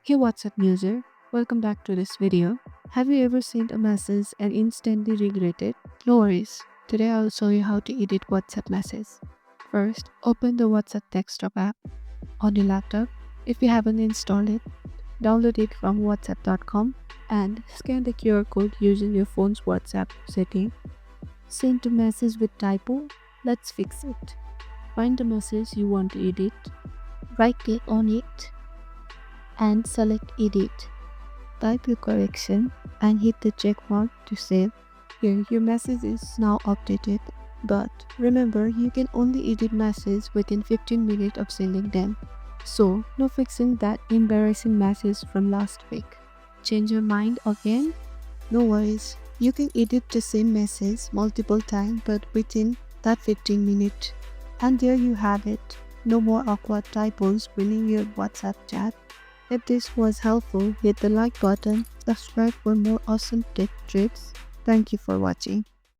Hey, what's up, user? Welcome back to this video. Have you ever sent a message and instantly regret it? No worries. Today I'll show you how to edit WhatsApp message. First, open the WhatsApp desktop app on your laptop. If you haven't installed it, download it from whatsapp.com and scan the QR code using your phone's WhatsApp setting. Send to message with typo. Let's fix it. Find the message you want to edit. Right click on it and select edit. Type your correction and hit the check mark to save. Here, your message is now updated. But remember, you can only edit messages within 15 minutes of sending them. So, no fixing that embarrassing message from last week. Change your mind again? No worries. You can edit the same message multiple times but within that 15 minutes. And there you have it. No more awkward typos ruining your WhatsApp chat. If this was helpful, hit the like button, subscribe for more awesome tech tips. Thank you for watching.